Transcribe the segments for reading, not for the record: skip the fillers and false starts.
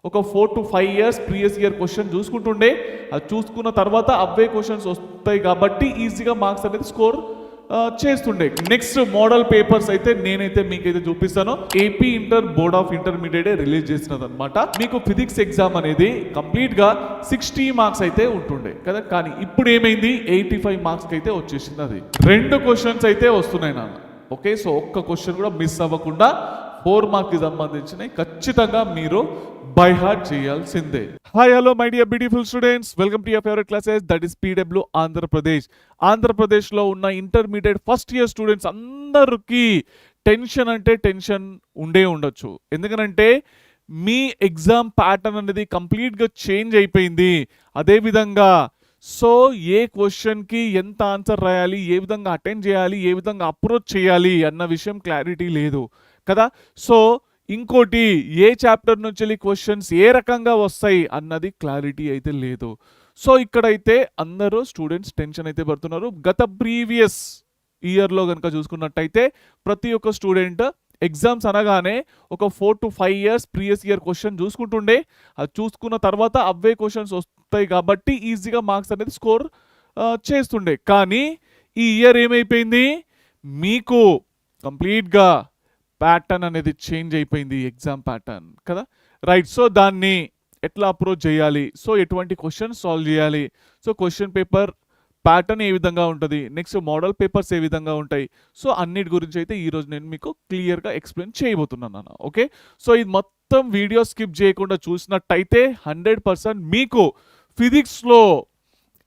ఒక 4 to 5 years previous year question చూసుకుంటుండే, అది చూసుకున్న తర్వాత అవే క్వశ్చన్స్ వస్తాయి కాబట్టి ఈజీగా మార్క్స్ అనేది స్కోర్ చేస్తుండే. నెక్స్ట్ మోడల్ పేపర్స్ అయితే నేనైతే మీకైతే చూపిస్తాను. AP inter board of intermediate release చేసినది అనమాట. మీకు ఫిజిక్స్ ఎగ్జామ్ అనేది కంప్లీట్ గా 60 మార్క్స్ అయితే ఉంటుండే కదా, కానీ ఇప్పుడు ఏమైంది 85 మార్క్స్ అయితే వచ్చేసింది. అది 2 క్వశ్చన్స్ అయితే వస్తున్నాయి నాన్న. ఓకే, సో ఒక్క క్వశ్చన్ కూడా మిస్ అవ్వకుండా 4 మార్క్స్ కి సంబంధించినవి ఖచ్చితంగా మీరు బై హార్ట్ చేయాల్సిందే. Hi hello my dear beautiful students, welcome to your favourite classes, that is PW Andhra Pradesh. ఆంధ్రప్రదేశ్లో ఉన్న ఇంటర్మీడియట్ ఫస్ట్ ఇయర్ స్టూడెంట్స్ అందరికీ టెన్షన్ అంటే టెన్షన్ ఉండొచ్చు. ఎందుకంటే మీ ఎగ్జామ్ ప్యాటర్న్ అనేది కంప్లీట్గా చేంజ్ అయిపోయింది. అదేవిధంగా సో ఏ క్వశ్చన్కి ఎంత ఆన్సర్ రాయాలి, ఏ విధంగా అటెండ్ చేయాలి, ఏ విధంగా అప్రోచ్ చేయాలి అన్న విషయం క్లారిటీ లేదు కదా. సో ఇంకోటి, ఏ చాప్టర్ నుంచి క్వశ్చన్స్ ఏ రకంగా వస్తాయి అన్నది క్లారిటీ అయితే లేదు. సో ఇక్కడైతే అందరూ స్టూడెంట్స్ టెన్షన్ అయితే పడుతున్నారు. గత ప్రీవియస్ ఇయర్లో కనుక చూసుకున్నట్టయితే ప్రతి ఒక్క స్టూడెంట్ ఎగ్జామ్స్ అనగానే ఒక 4 to 5 years previous year question చూసుకుంటుండే, అది చూసుకున్న తర్వాత అవే క్వశ్చన్స్ వస్తాయి కాబట్టి ఈజీగా మార్క్స్ అనేది స్కోర్ చేస్తుండే. కానీ ఈ ఇయర్ ఏమైపోయింది, మీకు కంప్లీట్గా ప్యాటర్న్ అనేది చేంజ్ అయిపోయింది, ఎగ్జామ్ ప్యాటర్న్ కదా. రైట్, సో దాన్ని ఎట్లా అప్రోచ్ చేయాలి, సో ఎటువంటి క్వశ్చన్ సాల్వ్ చేయాలి, సో క్వశ్చన్ పేపర్ ప్యాటర్న్ ఏ విధంగా ఉంటుంది, నెక్స్ట్ మోడల్ పేపర్స్ ఏ విధంగా ఉంటాయి, సో అన్నిటి గురించి అయితే ఈరోజు నేను మీకు క్లియర్గా ఎక్స్ప్లెయిన్ చేయబోతున్నాను అన్న. ఓకే, సో ఇది మొత్తం వీడియో స్కిప్ చేయకుండా చూసినట్టయితే 100% మీకు ఫిజిక్స్లో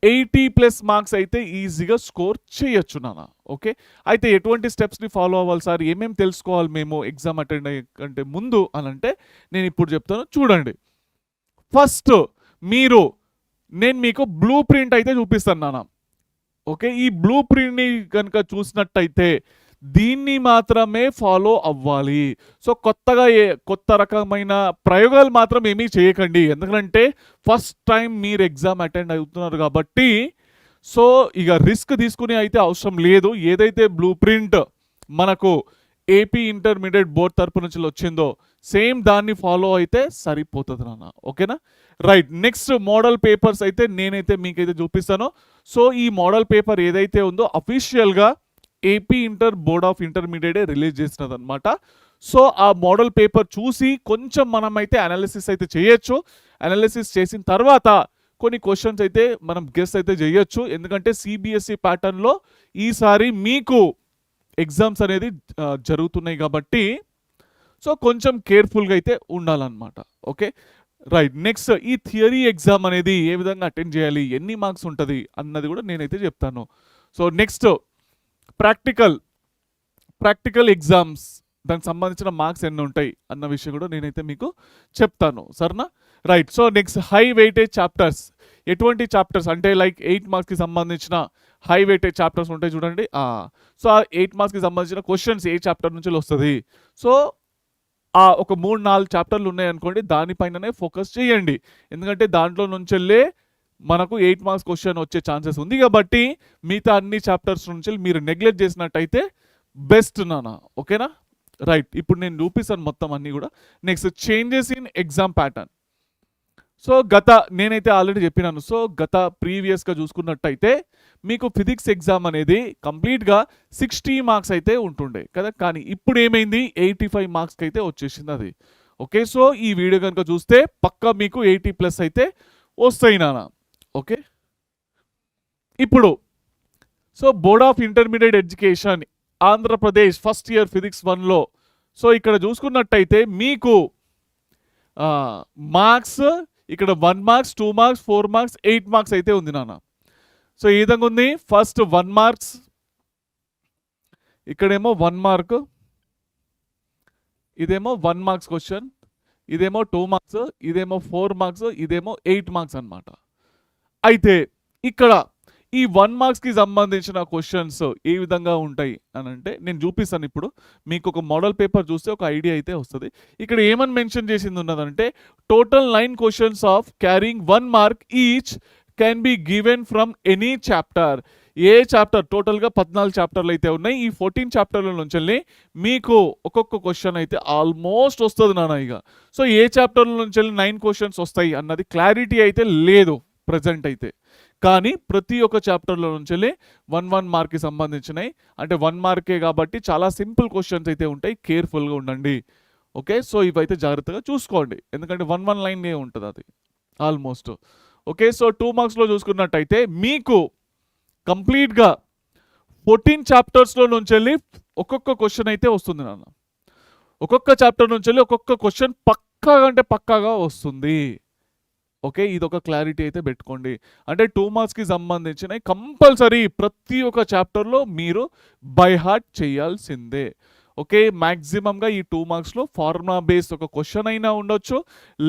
80+ మార్క్స్ అయితే ఈజీగా స్కోర్ చేయొచ్చు నాన్న. ఓకే, అయితే ఎటువంటి స్టెప్స్ని ఫాలో అవ్వాలి సార్, ఏమేమి తెలుసుకోవాలి మేము ఎగ్జామ్ అటెండ్ అయ్యే కంటే ముందు అని అంటే నేను ఇప్పుడు చెప్తాను. చూడండి, ఫస్ట్ నేను మీకు బ్లూ ప్రింట్ అయితే చూపిస్తాను నాన్న. ఓకే, ఈ బ్లూ ప్రింట్ని కనుక చూసినట్టయితే దీన్ని మాత్రమే ఫాలో అవ్వాలి. సో కొత్త రకమైన ప్రయోగాలు మాత్రం ఏమీ చేయకండి, ఎందుకంటే ఫస్ట్ టైం మీరు ఎగ్జామ్ అటెండ్ అవుతున్నారు కాబట్టి సో ఇక రిస్క్ తీసుకునే అయితే అవసరం లేదు. ఏదైతే బ్లూ ప్రింట్ మనకు ఏపీ ఇంటర్మీడియట్ బోర్డ్ తరపు నుంచి వచ్చిందో సేమ్ దాన్ని ఫాలో అయితే సరిపోతుంది నాన్న. ఓకేనా, రైట్. నెక్స్ట్ మోడల్ పేపర్స్ అయితే నేనైతే మీకైతే చూపిస్తాను. సో ఈ మోడల్ పేపర్ ఏదైతే ఉందో అఫీషియల్గా AP inter board of intermediate release చేసినది అనమాట. సో ఆ మోడల్ పేపర్ చూసి కొంచెం మనమైతే అనాలిసిస్ అయితే చేయొచ్చు. అనాలిసిస్ చేసిన తర్వాత కొన్ని క్వశ్చన్స్ అయితే మనం గెస్ అయితే చేయొచ్చు, ఎందుకంటే సిబిఎస్ఈ ప్యాటర్న్లో ఈసారి మీకు ఎగ్జామ్స్ అనేది జరుగుతున్నాయి కాబట్టి సో కొంచెం కేర్ఫుల్గా అయితే ఉండాలన్నమాట. Okay, right. నెక్స్ట్ ఈ థియరీ ఎగ్జామ్ అనేది ఏ విధంగా అటెండ్ చేయాలి, ఎన్ని మార్క్స్ ఉంటుంది అన్నది కూడా నేనైతే చెప్తాను. సో నెక్స్ట్ ప్రాక్టికల్ ఎగ్జామ్స్, దానికి సంబంధించిన మార్క్స్ ఎన్ని ఉంటాయి అన్న విషయం కూడా నేనైతే మీకు చెప్తాను, సరేనా. Right, so next high weightage chapters. ఎటువంటి చాప్టర్స్ అంటే లైక్ 8 మార్క్స్కి సంబంధించిన హై వెయిటేజ్ చాప్టర్స్ ఉంటాయి చూడండి. సో ఆ 8 మార్క్స్కి సంబంధించిన క్వశ్చన్స్ ఏ చాప్టర్ నుంచి వస్తుంది, సో ఒక 3-4 చాప్టర్లు ఉన్నాయనుకోండి, దానిపైననే ఫోకస్ చేయండి, ఎందుకంటే దాంట్లో నుంచి మనకు 8 మార్క్స్ క్వశ్చన్ వచ్చే ఛాన్సెస్ ఉంది కాబట్టి మిగతా అన్ని చాప్టర్స్ నుంచి మీరు నెగ్లెక్ట్ చేసినట్టయితే బెస్ట్ నాన్న. ఓకేనా, రైట్. ఇప్పుడు నేను చూపిస్తాను మొత్తం అన్నీ కూడా. Next changes in exam pattern. So నేనైతే ఆల్రెడీ చెప్పినాను. సో ప్రీవియస్గా చూసుకున్నట్టయితే మీకు ఫిజిక్స్ ఎగ్జామ్ అనేది కంప్లీట్గా 60 మార్క్స్ అయితే ఉంటుండే కదా, కానీ ఇప్పుడు ఏమైంది 85 మార్క్స్కి అయితే వచ్చేసింది అది. ఓకే, సో ఈ వీడియో కనుక చూస్తే పక్కా మీకు 80+ అయితే వస్తాయి నాన్న. ఓకే, ఇప్పుడు so board of intermediate education Andhra Pradesh first year physics 1లో సో ఇక్కడ చూసుకున్నట్టయితే మీకు మార్క్స్ ఇక్కడ 1 మార్క్స్ 2 మార్క్స్ 4 మార్క్స్ 8 మార్క్స్ అయితే ఉంది నాన్న. సో ఈ విధంగా ఉంది. ఫస్ట్ 1 మార్క్స్, ఇక్కడేమో 1 మార్క్, ఇదేమో 1 మార్క్స్ క్వశ్చన్, ఇదేమో 2 మార్క్స్, ఇదేమో 4 మార్క్స్, ఇదేమో 8 మార్క్స్ అనమాట. అయితే ఇక్కడ ఈ 1 మార్క్స్కి సంబంధించిన క్వశ్చన్స్ ఏ విధంగా ఉంటాయి అని అంటే నేను చూపిస్తాను. ఇప్పుడు మీకు ఒక మోడల్ పేపర్ చూస్తే ఒక ఐడియా అయితే వస్తుంది. ఇక్కడ ఏమని మెన్షన్ చేసింది ఉన్నదంటే total 9 questions of carrying 1 mark each can be given from any chapter. A chapter టోటల్గా 14 చాప్టర్లు అయితే ఉన్నాయి. ఈ 14 చాప్టర్ల నుంచి మీకు ఒక్కొక్క క్వశ్చన్ అయితే ఆల్మోస్ట్ వస్తుంది నాన్న ఇక. సో ఏ చాప్టర్ల నుంచి 9 క్వశ్చన్స్ వస్తాయి అన్నది క్లారిటీ అయితే లేదు ప్రజెంట్ అయితే. కానీ ప్రతి ఒక్క చాప్టర్లో నుంచి 1 మార్క్కి సంబంధించినవి, అంటే 1 మార్కే కాబట్టి చాలా సింపుల్ క్వశ్చన్స్ అయితే ఉంటాయి. కేర్ఫుల్గా ఉండండి. ఓకే, సో ఇవైతే జాగ్రత్తగా చూసుకోండి, ఎందుకంటే 1 లైన్ ఉంటుంది అది ఆల్మోస్ట్. ఓకే, సో 2 మార్క్స్లో చూసుకున్నట్టయితే మీకు కంప్లీట్గా 14 చాప్టర్స్లో నుంచి ఒక్కొక్క క్వశ్చన్ అయితే వస్తుంది నాన్న. ఒక్కొక్క చాప్టర్ నుంచి ఒక్కొక్క క్వశ్చన్ పక్కాగా అంటే పక్కాగా వస్తుంది. ఓకే, ఇదొక క్లారిటీ అయితే పెట్టుకోండి. అంటే 2 మార్క్స్కి సంబంధించిన కంపల్సరీ ప్రతి ఒక్క చాప్టర్లో మీరు బై హార్ట్ చేయాల్సిందే. ఓకే, మ్యాక్సిమంగా ఈ 2 మార్క్స్లో ఫార్ములా బేస్డ్ ఒక క్వశ్చన్ అయినా ఉండొచ్చు,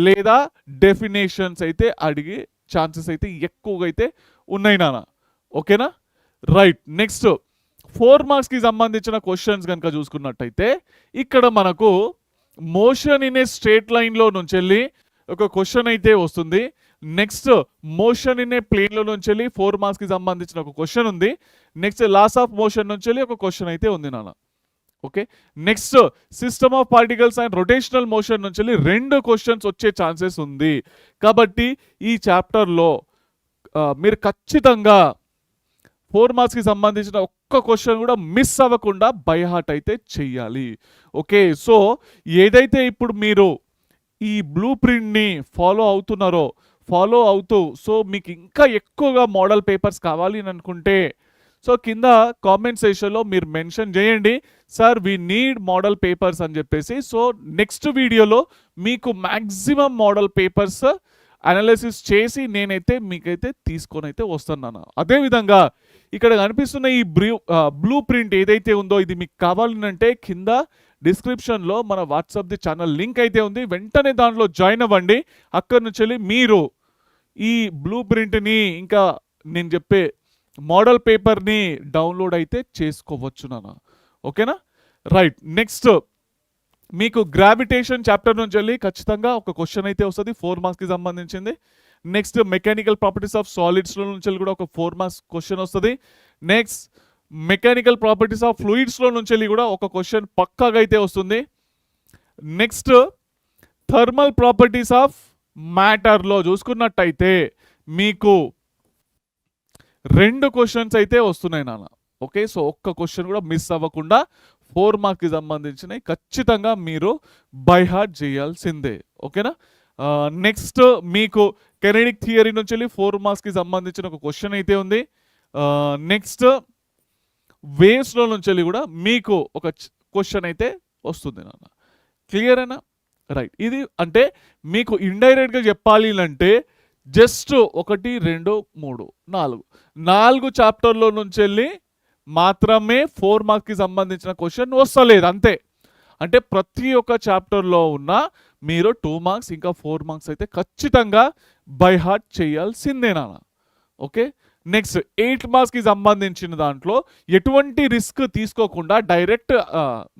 లేదా డెఫినేషన్స్ అయితే అడిగే ఛాన్సెస్ అయితే ఎక్కువగా అయితే ఉన్నాయి నాన్న. ఓకేనా, రైట్. నెక్స్ట్ 4 మార్క్స్కి సంబంధించిన క్వశ్చన్స్ కనుక చూసుకున్నట్టయితే ఇక్కడ మనకు మోషన్ ఇన్ ఏ స్ట్రేట్ లైన్లో నుంచి ఒక క్వశ్చన్ అయితే వస్తుంది. నెక్స్ట్ మోషన్ ఇన్ ఏ ప్లేన్లో నుంచి 4 మార్క్స్కి సంబంధించిన ఒక క్వశ్చన్ ఉంది. నెక్స్ట్ లాస్ ఆఫ్ మోషన్ నుంచి ఒక క్వశ్చన్ అయితే ఉంది నాన్న. Okay, next system of particles and rotational motion నుంచి 2 క్వశ్చన్స్ వచ్చే ఛాన్సెస్ ఉంది. కాబట్టి ఈ చాప్టర్లో మీరు ఖచ్చితంగా 4 మార్క్స్కి సంబంధించిన ఒక్క క్వశ్చన్ కూడా మిస్ అవ్వకుండా బై హార్ట్ అయితే చెయ్యాలి. ఓకే, సో ఏదైతే ఇప్పుడు మీరు ఈ బ్లూ ప్రింట్ని ఫాలో అవుతూ సో మీకు ఇంకా ఎక్కువగా మోడల్ పేపర్స్ కావాలి అని అనుకుంటే సో కింద కామెంట్ సెక్షన్లో మీరు మెన్షన్ చేయండి, sir we need model papers అని చెప్పేసి. సో నెక్స్ట్ వీడియోలో మీకు మ్యాక్సిమం మోడల్ పేపర్స్ అనాలిసిస్ చేసి నేనైతే మీకైతే తీసుకొని అయితే వస్తున్నాను. అదేవిధంగా ఇక్కడ కనిపిస్తున్న ఈ బ్లూ ప్రింట్ ఏదైతే ఉందో ఇది మీకు కావాలంటే కింద డిస్క్రిప్షన్లో మన వాట్సాప్ది ఛానల్ లింక్ అయితే ఉంది, వెంటనే దాంట్లో జాయిన్ అవ్వండి. అక్కడి నుంచి మీరు ఈ బ్లూ ప్రింట్ని ఇంకా నేను చెప్పే మోడల్ పేపర్ని డౌన్లోడ్ అయితే చేసుకోవచ్చు నాన్న. ఓకేనా, రైట్. నెక్స్ట్ మీకు గ్రావిటేషన్ చాప్టర్ నుంచి ఖచ్చితంగా ఒక క్వశ్చన్ అయితే వస్తుంది 4 మార్క్స్కి సంబంధించింది. నెక్స్ట్ మెకానికల్ ప్రాపర్టీస్ ఆఫ్ సాలిడ్స్లో నుంచి కూడా ఒక 4 మార్క్స్ క్వశ్చన్ వస్తుంది. నెక్స్ట్ మెకానికల్ ప్రాపర్టీస్ ఆఫ్ ఫ్లూయిడ్స్లో నుంచి కూడా ఒక క్వశ్చన్ పక్కాగా అయితే వస్తుంది. నెక్స్ట్ థర్మల్ ప్రాపర్టీస్ ఆఫ్ మ్యాటర్లో చూసుకున్నట్టయితే మీకు 2 క్వశ్చన్స్ అయితే వస్తున్నాయి నాన్న. ఓకే, సో ఒక్క క్వశ్చన్ కూడా మిస్ అవ్వకుండా 4 మార్క్కి సంబంధించినవి ఖచ్చితంగా మీరు బై హార్ట్ చేయాల్సిందే. ఓకేనా, నెక్స్ట్ మీకు కెనెడిక్ థియరీ నుంచి 4 మార్క్స్కి సంబంధించిన ఒక క్వశ్చన్ అయితే ఉంది. నెక్స్ట్ వేవ్స్లో నుంచి కూడా మీకు ఒక క్వశ్చన్ అయితే వస్తుంది నాన్న. క్లియరేనా, రైట్. ఇది అంటే మీకు ఇండైరెక్ట్గా చెప్పాలి అంటే జస్ట్ 1 2 3 4 చాప్టర్లో నుంచి మాత్రమే 4 మార్క్స్కి సంబంధించిన క్వశ్చన్ వస్తలేదు అంతే. అంటే ప్రతి ఒక్క చాప్టర్లో ఉన్న మీరు 2 మార్క్స్ ఇంకా 4 మార్క్స్ అయితే ఖచ్చితంగా బై హార్ట్ చేయాల్సిందే నాన్న. ఓకే, నెక్స్ట్ 8 మార్క్స్కి సంబంధించిన దాంట్లో ఎటువంటి రిస్క్ తీసుకోకుండా డైరెక్ట్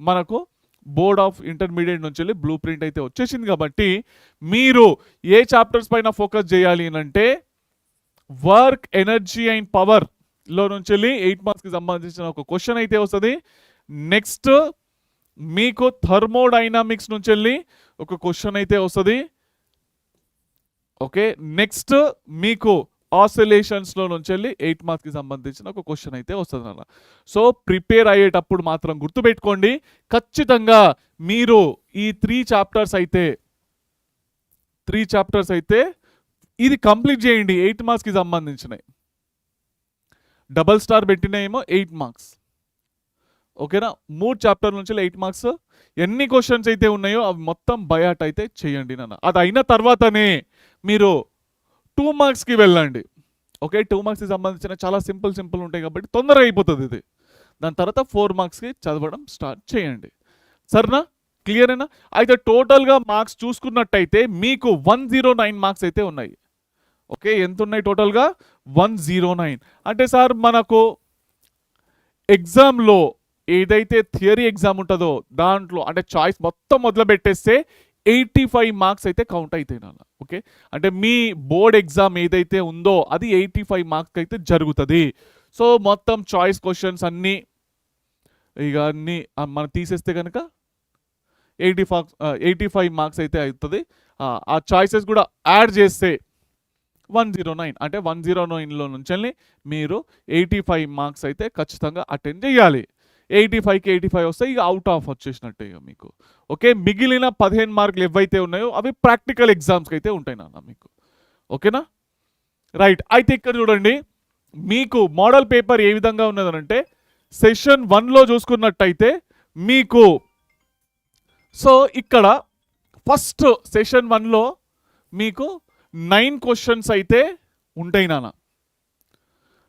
మనకు బోర్డ్ ఆఫ్ ఇంటర్మీడియట్ నుంచి బ్లూ ప్రింట్ అయితే వచ్చేసింది. కాబట్టి మీరు ఏ చాప్టర్స్ పైన ఫోకస్ చేయాలి అంటే వర్క్, ఎనర్జీ అండ్ పవర్లో నుంచి 8 మార్క్స్కి సంబంధించిన ఒక క్వశ్చన్ అయితే వస్తుంది. నెక్స్ట్ మీకు థర్మోడైనామిక్స్ నుంచి ఒక క్వశ్చన్ అయితే వస్తుంది. ఓకే, నెక్స్ట్ మీకు ఆసిలేషన్స్లో నుంచి 8 మార్క్స్కి సంబంధించిన ఒక క్వశ్చన్ అయితే వస్తుంది అన్న. సో ప్రిపేర్ అయ్యేటప్పుడు మాత్రం గుర్తుపెట్టుకోండి, ఖచ్చితంగా మీరు ఈ 3 చాప్టర్స్ అయితే ఇది కంప్లీట్ చేయండి. 8 మార్క్స్కి సంబంధించినవి డబల్ స్టార్ పెట్టినాయేమో 8 మార్క్స్. ఓకేనా, 3 చాప్టర్ నుంచి 8 మార్క్స్. ఎన్ని క్వశ్చన్స్ అయితే ఉన్నాయో అవి మొత్తం బై హార్ట్ అయితే చేయండి నాన్న. అది అయిన తర్వాతనే మీరు 2 మార్క్స్కి వెళ్ళండి. ఓకే, 2 మార్క్స్కి సంబంధించిన చాలా సింపుల్ ఉంటాయి కాబట్టి తొందరగా అయిపోతుంది ఇది. దాని తర్వాత 4 మార్క్స్కి చదవడం స్టార్ట్ చేయండి. సరేనా, క్లియరేనా? అయితే టోటల్గా మార్క్స్ చూసుకున్నట్టయితే మీకు 109 మార్క్స్ అయితే ఉన్నాయి. ఓకే, ఎంత ఉన్నాయి టోటల్గా? 109. అంటే సార్ మనకు ఎగ్జామ్లో ఏదైతే థియరీ ఎగ్జామ్ ఉంటుందో దాంట్లో అంటే చాయిస్ మొత్తం మొదలు పెట్టేస్తే 85 మార్క్స్ అయితే కౌంట్ అవుతాయి నాన్న. ఓకే, అంటే మీ బోర్డ్ ఎగ్జామ్ ఏదైతే ఉందో అది 85 మార్క్స్ అయితే జరుగుతుంది. సో మొత్తం చాయిస్ క్వశ్చన్స్ అన్నీ ఇక అన్నీ మనం తీసేస్తే కనుక 85 మార్క్స్ అయితే అవుతుంది. ఆ చాయిసెస్ కూడా యాడ్ చేస్తే 109 అంటే 109లో నుంచి మీరు 85 మార్క్స్ అయితే ఖచ్చితంగా అటెండ్ చేయాలి. 85కి 85 వస్తే ఇక అవుట్ ఆఫ్ వచ్చేసినట్టే ఇక మీకు. ఓకే, మిగిలిన 15 మార్కులు ఏవైతే ఉన్నాయో అవి ప్రాక్టికల్ ఎగ్జామ్స్కి అయితే ఉంటాయి నాన్న మీకు. ఓకేనా, రైట్. అయితే ఇక్కడ చూడండి, మీకు మోడల్ పేపర్ ఏ విధంగా ఉన్నదనంటే సెషన్ 1లో చూసుకున్నట్టయితే మీకు సో ఇక్కడ ఫస్ట్ సెషన్ 1లో మీకు 9 క్వశ్చన్స్ అయితే ఉంటాయి నాన్న.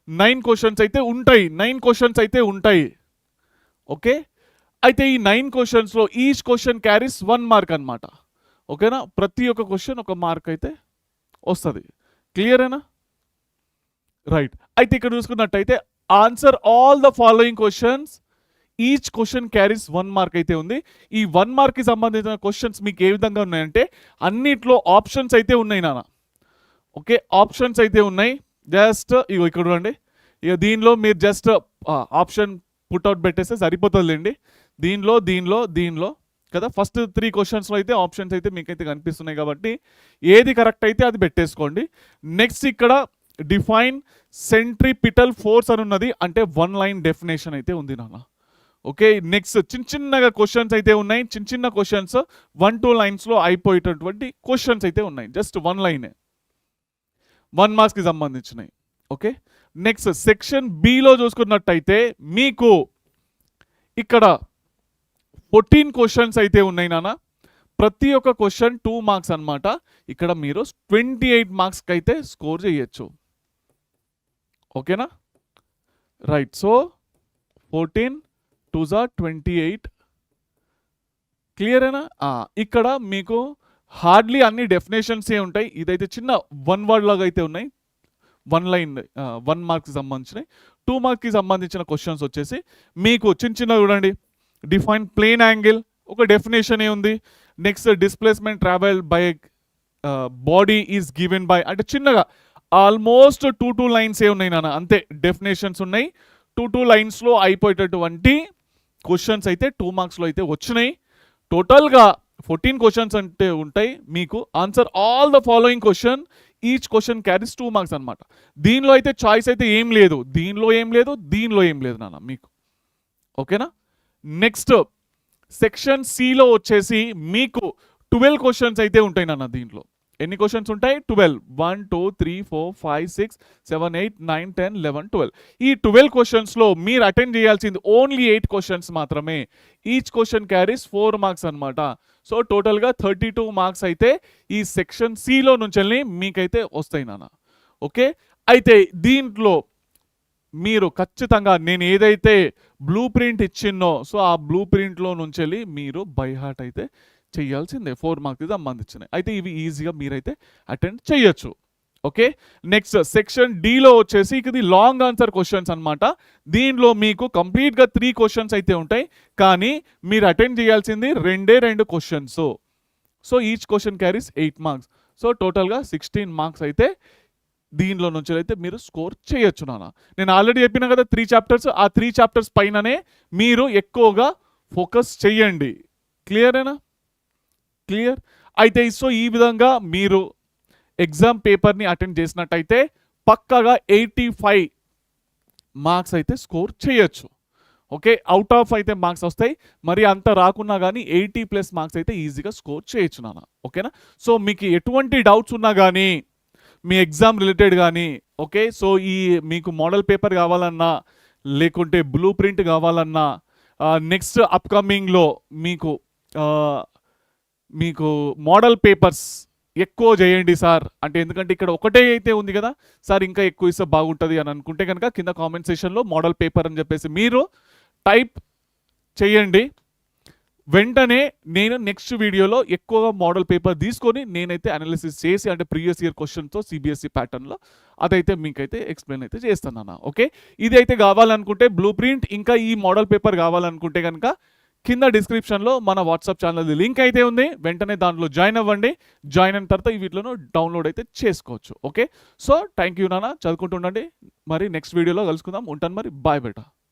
9 క్వశ్చన్స్ అయితే ఉంటాయి. ఓకే, అయితే ఈ 9 క్వశ్చన్స్లో ఈచ్ క్వశ్చన్ క్యారీస్ 1 మార్క్ అనమాట. ఓకేనా, ప్రతి ఒక్క క్వశ్చన్ ఒక మార్క్ అయితే వస్తుంది. క్లియరేనా, రైట్. అయితే ఇక్కడ చూసుకున్నట్టయితే answer all the following questions, each question carries 1 mark అయితే ఉంది. ఈ 1 మార్క్కి సంబంధించిన క్వశ్చన్స్ మీకు ఏ విధంగా ఉన్నాయంటే అన్నిట్లో ఆప్షన్స్ అయితే ఉన్నాయి నాన్న. ఓకే, ఆప్షన్స్ అయితే ఉన్నాయి. జస్ట్ ఇగో ఇక్కడ చూడండి, ఇక దీనిలో మీరు జస్ట్ ఆప్షన్ పుట్అవుట్ పెట్టేస్తే సరిపోతుందిలేండి. దీనిలో కదా, ఫస్ట్ 3 క్వశ్చన్స్లో అయితే ఆప్షన్స్ అయితే మీకైతే కనిపిస్తున్నాయి కాబట్టి ఏది కరెక్ట్ అయితే అది పెట్టేసుకోండి. నెక్స్ట్ ఇక్కడ డిఫైన్ సెంట్రిపిటల్ ఫోర్స్ అని ఉన్నది, అంటే 1 లైన్ డెఫినేషన్ అయితే ఉంది నాన్న. ఓకే, నెక్స్ట్ చిన్నగా క్వశ్చన్స్ అయితే ఉన్నాయి. చిన్న క్వశ్చన్స్ 1-2 లైన్స్లో అయిపోయేటటువంటి క్వశ్చన్స్ అయితే ఉన్నాయి. జస్ట్ 1 లైనే, 1 మార్క్స్కి సంబంధించినవి. ఓకే, నెక్స్ట్ సెక్షన్ బిలో చూసుకున్నట్టయితే మీకు ఇక్కడ 14 క్వశ్చన్స్ అయితే ఉన్నాయి నాన్న. ప్రతి ఒక్క క్వశ్చన్ 2 మార్క్స్ అనమాట. ఇక్కడ మీరు 28 మార్క్స్కి అయితే స్కోర్ చేయొచ్చు. ఓకేనా, రైట్. So 14 2s are 28. క్లియరేనా, ఇక్కడ మీకు హార్డ్లీ అన్ని డెఫినేషన్సే ఉంటాయి. ఇదైతే చిన్న 1 వర్డ్ లాగా అయితే ఉన్నాయి. 1 లైన్ 1 మార్క్కి సంబంధించినవి. 2 మార్క్కి సంబంధించిన క్వశ్చన్స్ వచ్చేసి మీకు చిన్న చూడండి, డిఫైన్ ప్లేన్ యాంగిల్ ఒక డెఫినేషన్ ఏ ఉంది. Next displacement travel by body is given by, అంటే చిన్నగా ఆల్మోస్ట్ 2 లైన్స్ ఏ ఉన్నాయి నాన్న, అంతే డెఫినేషన్స్ ఉన్నాయి. 2 లైన్స్లో అయిపోయేటటువంటి క్వశ్చన్స్ అయితే 2 మార్క్స్లో అయితే వచ్చినాయి. టోటల్గా 14 క్వశ్చన్స్ అంటే ఉంటాయి. మీకు answer all the following question, each question carries 2 marks అనమాట. దీనిలో అయితే చాయిస్ అయితే ఏం లేదు, దీనిలో ఏం లేదు నాన్న మీకు. ఓకేనా, నెక్స్ట్ సెక్షన్ సిలో వచ్చేసి మీకు 12 క్వశ్చన్స్ అయితే ఉంటాయి నాన్న. దీంట్లో ఎన్ని క్వశ్చన్స్ ఉంటాయి? 12. 1 2 3 4 5 6 7 8 9 10 11 12. ఈ 12 క్వశ్చన్స్లో మీరు అటెండ్ చేయాల్సింది ఓన్లీ 8 క్వశ్చన్స్ మాత్రమే. ఈచ్ క్వశ్చన్ క్యారీస్ 4 మార్క్స్ అనమాట. సో టోటల్గా 32 మార్క్స్ అయితే ఈ సెక్షన్ సిలో నుంచి మీకైతే వస్తాయి నాన్న. ఓకే, అయితే దీంట్లో మీరు ఖచ్చితంగా నేను ఏదైతే బ్లూ ప్రింట్ ఇచ్చిన్నో సో ఆ బ్లూ ప్రింట్లో నుంచి మీరు బై హార్ట్ అయితే చేయాల్సిందే. 4 మార్క్స్కి సంబంధించినవి అయితే ఇవి ఈజీగా మీరైతే అటెండ్ చేయొచ్చు. ఓకే, నెక్స్ట్ సెక్షన్ డిలో వచ్చేసి ఇది లాంగ్ ఆన్సర్ క్వశ్చన్స్ అనమాట. దీనిలో మీకు కంప్లీట్గా 3 క్వశ్చన్స్ అయితే ఉంటాయి, కానీ మీరు అటెండ్ చేయాల్సింది 2 questions. So each question carries 8 marks. So టోటల్గా 16 మార్క్స్ అయితే దీనిలో నుంచి అయితే మీరు స్కోర్ చేయొచ్చు నాన్న. నేను ఆల్రెడీ చెప్పిన కదా 3 చాప్టర్స్, ఆ 3 చాప్టర్స్ పైననే మీరు ఎక్కువగా ఫోకస్ చేయండి. క్లియరేనా, క్లియర్. అయితే సో ఈ విధంగా మీరు ఎగ్జామ్ పేపర్ని అటెండ్ చేసినట్టయితే పక్కాగా 85 మార్క్స్ అయితే స్కోర్ చేయొచ్చు. ఓకే, అవుట్ ఆఫ్ అయితే మార్క్స్ వస్తాయి, మరి అంత రాకున్నా కానీ 80+ మార్క్స్ అయితే ఈజీగా స్కోర్ చేయొచ్చు నాన్న. ఓకేనా, సో మీకు ఎటువంటి డౌట్స్ ఉన్నా కానీ మీ ఎగ్జామ్ రిలేటెడ్ కానీ, ఓకే, సో ఈ మీకు మోడల్ పేపర్ కావాలన్నా లేకుంటే బ్లూ ప్రింట్ కావాలన్నా నెక్స్ట్ అప్కమింగ్లో మీకు మోడల్ పేపర్స్ ఎక్కువ చేయండి సార్ అంటే, ఎందుకంటే ఇక్కడ ఒకటే అయితే ఉంది కదా సార్, ఇంకా ఎక్కువ ఇస్తే బాగుంటుంది అని అనుకుంటే కనుక కింద కామెంట్ సెషన్లో మోడల్ పేపర్ అని చెప్పేసి మీరు టైప్ చేయండి. వెంటనే నేను నెక్స్ట్ వీడియోలో ఎక్కువగా మోడల్ పేపర్ తీసుకొని నేనైతే అనాలిసిస్ చేసి, అంటే ప్రీవియస్ ఇయర్ క్వశ్చన్తో సిబిఎస్ఈ ప్యాటర్న్లో అదైతే మీకైతే ఎక్స్ప్లెయిన్ అయితే చేస్తాను. ఓకే, ఇది అయితే కావాలనుకుంటే బ్లూ ప్రింట్ ఇంకా ఈ మోడల్ పేపర్ కావాలనుకుంటే కనుక కింద డిస్క్రిప్షన్లో మన వాట్సాప్ ఛానల్ లింక్ అయితే ఉంది, వెంటనే దాంట్లో జాయిన్ అవ్వండి. జాయిన్ అయిన తర్వాత ఈ వీటిలో డౌన్లోడ్ అయితే చేసుకోవచ్చు. ఓకే, సో థ్యాంక్ యూ నాన్న, చదువుకుంటుండండి. మరి నెక్స్ట్ వీడియోలో కలుసుకుందాం. ఉంటాను మరి, బాయ్ బేటా.